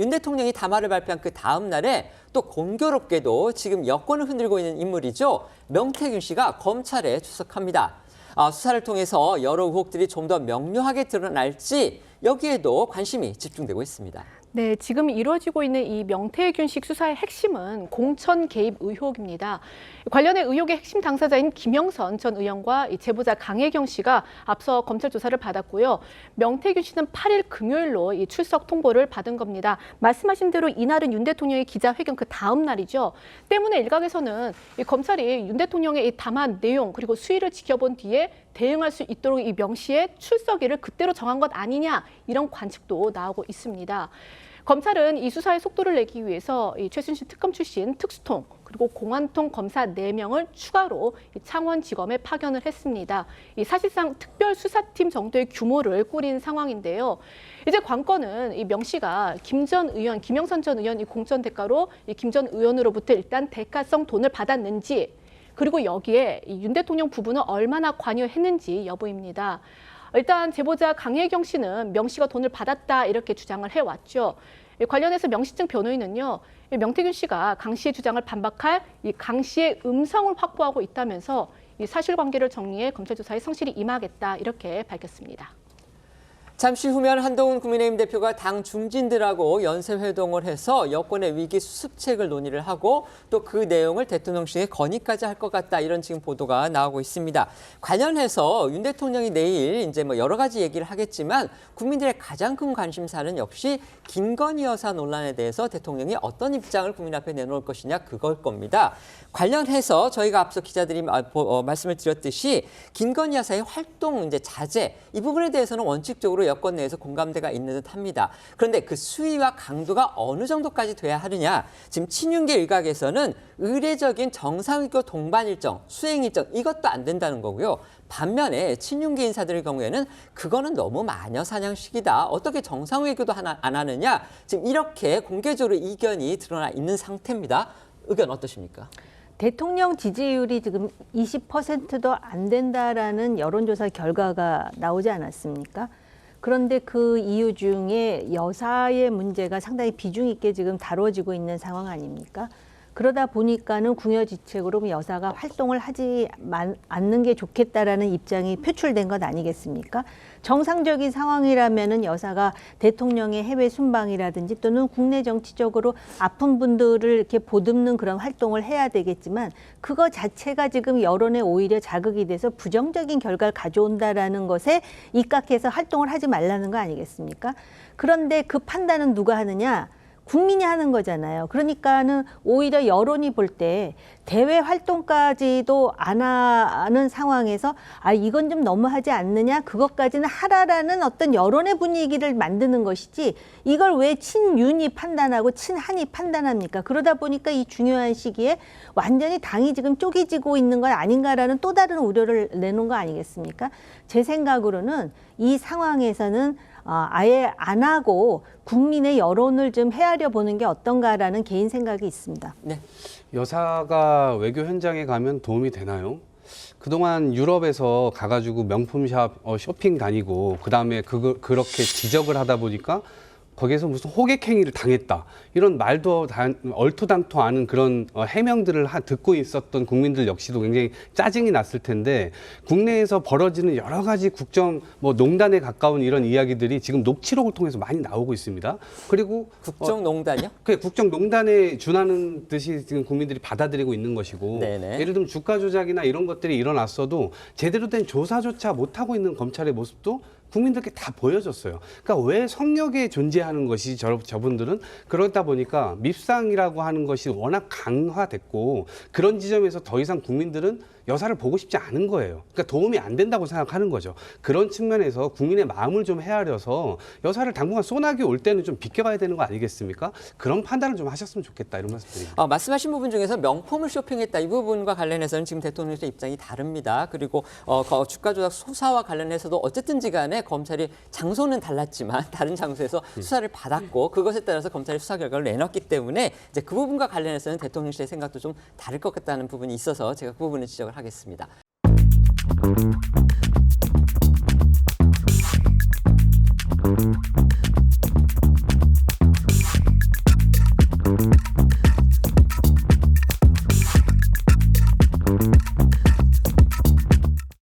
윤 대통령이 담화를 발표한 그 다음 날에 또 공교롭게도 지금 여권을 흔들고 있는 인물이죠. 명태균 씨가 검찰에 출석합니다. 수사를 통해서 여러 의혹들이 좀 더 명료하게 드러날지 여기에도 관심이 집중되고 있습니다. 네, 지금 이루어지고 있는 이 명태균 씨 수사의 핵심은 공천 개입 의혹입니다. 관련해 의혹의 핵심 당사자인 김영선 전 의원과 이 제보자 강혜경 씨가 앞서 검찰 조사를 받았고요. 명태균 씨는 8일 금요일로 이 출석 통보를 받은 겁니다. 말씀하신 대로 이날은 윤 대통령의 기자회견 그 다음 날이죠. 때문에 일각에서는 이 검찰이 윤 대통령의 이 담화 내용 그리고 수위를 지켜본 뒤에 대응할 수 있도록 이 명 씨의 출석일을 그때로 정한 것 아니냐 이런 관측도 나오고 있습니다. 검찰은 이 수사의 속도를 내기 위해서 이 최순실 특검 출신 특수통 그리고 공안통 검사 4명을 추가로 창원지검에 파견을 했습니다. 이 사실상 특별수사팀 정도의 규모를 꾸린 상황인데요. 이제 관건은 이 명 씨가 김영선 전 의원 이 공천 대가로 이 김 전 의원으로부터 일단 대가성 돈을 받았는지 그리고 여기에 윤 대통령 부부는 얼마나 관여했는지 여부입니다. 일단 제보자 강혜경 씨는 명 씨가 돈을 받았다 이렇게 주장을 해왔죠. 관련해서 명 씨 측 변호인은요. 명태균 씨가 강 씨의 주장을 반박할 이 강 씨의 음성을 확보하고 있다면서 이 사실관계를 정리해 검찰 조사에 성실히 임하겠다 이렇게 밝혔습니다. 잠시 후면 한동훈 국민의힘 대표가 당 중진들하고 연쇄회동을 해서 여권의 위기 수습책을 논의를 하고 또 그 내용을 대통령실에 건의까지 할 것 같다 이런 지금 보도가 나오고 있습니다. 관련해서 윤 대통령이 내일 이제 여러 가지 얘기를 하겠지만 국민들의 가장 큰 관심사는 역시 김건희 여사 논란에 대해서 대통령이 어떤 입장을 국민 앞에 내놓을 것이냐 그걸 겁니다. 관련해서 저희가 앞서 기자들이 말씀을 드렸듯이 김건희 여사의 활동 이제 자제 이 부분에 대해서는 원칙적으로 여권 내에서 공감대가 있는 듯합니다. 그런데 그 수위와 강도가 어느 정도까지 돼야 하느냐. 지금 친윤계 일각에서는 의례적인 정상외교 동반 일정, 수행 일정 이것도 안 된다는 거고요. 반면에 친윤계 인사들의 경우에는 그거는 너무 마녀 사냥식이다. 어떻게 정상외교도 안 하느냐. 지금 이렇게 공개적으로 이견이 드러나 있는 상태입니다. 의견 어떠십니까? 대통령 지지율이 지금 20%도 안 된다라는 여론조사 결과가 나오지 않았습니까? 그런데 그 이유 중에 여사의 문제가 상당히 비중 있게 지금 다뤄지고 있는 상황 아닙니까? 그러다 보니까는 궁여지책으로 여사가 활동을 하지 않는 게 좋겠다라는 입장이 표출된 것 아니겠습니까? 정상적인 상황이라면은 여사가 대통령의 해외 순방이라든지 또는 국내 정치적으로 아픈 분들을 이렇게 보듬는 그런 활동을 해야 되겠지만 그거 자체가 지금 여론에 오히려 자극이 돼서 부정적인 결과를 가져온다라는 것에 입각해서 활동을 하지 말라는 거 아니겠습니까? 그런데 그 판단은 누가 하느냐? 국민이 하는 거잖아요. 그러니까는 오히려 여론이 볼 때 대외 활동까지도 안 하는 상황에서 이건 좀 너무하지 않느냐 그것까지는 하라라는 어떤 여론의 분위기를 만드는 것이지 이걸 왜 친윤이 판단하고 친한이 판단합니까? 그러다 보니까 이 중요한 시기에 완전히 당이 지금 쪼개지고 있는 건 아닌가라는 또 다른 우려를 내놓은 거 아니겠습니까? 제 생각으로는 이 상황에서는 아예 안 하고 국민의 여론을 좀 헤아려 보는 게 어떤가라는 개인 생각이 있습니다. 네. 여사가 외교 현장에 가면 도움이 되나요? 그동안 유럽에서 가가지고 명품샵 쇼핑 다니고 그다음에 그렇게 지적을 하다 보니까 거기에서 무슨 호객행위를 당했다. 이런 말도 얼토당토 않은 그런 해명들을 듣고 있었던 국민들 역시도 굉장히 짜증이 났을 텐데 국내에서 벌어지는 여러 가지 국정 농단에 가까운 이런 이야기들이 지금 녹취록을 통해서 많이 나오고 있습니다. 그리고 국정농단이요? 국정농단에 준하는 듯이 지금 국민들이 받아들이고 있는 것이고 네네. 예를 들면 주가 조작이나 이런 것들이 일어났어도 제대로 된 조사조차 못하고 있는 검찰의 모습도 국민들께 다 보여줬어요. 그러니까 왜 성역에 존재하는 것이 저분들은 그러다 보니까 밉상이라고 하는 것이 워낙 강화됐고 그런 지점에서 더 이상 국민들은 여사를 보고 싶지 않은 거예요. 그러니까 도움이 안 된다고 생각하는 거죠. 그런 측면에서 국민의 마음을 좀 헤아려서 여사를 당분간 소나기 올 때는 좀 비껴가야 되는 거 아니겠습니까? 그런 판단을 좀 하셨으면 좋겠다 이런 말씀 드립니다. 말씀하신 부분 중에서 명품을 쇼핑했다 이 부분과 관련해서는 지금 대통령실의 입장이 다릅니다. 그리고 주가 조작 수사와 관련해서도 어쨌든지 간에 검찰이 장소는 달랐지만 다른 장소에서 수사를 받았고 그것에 따라서 검찰이 수사 결과를 내놨기 때문에 이제 그 부분과 관련해서는 대통령실의 생각도 좀 다를 것 같다는 부분이 있어서 제가 그 부분을 지적을 하겠습니다.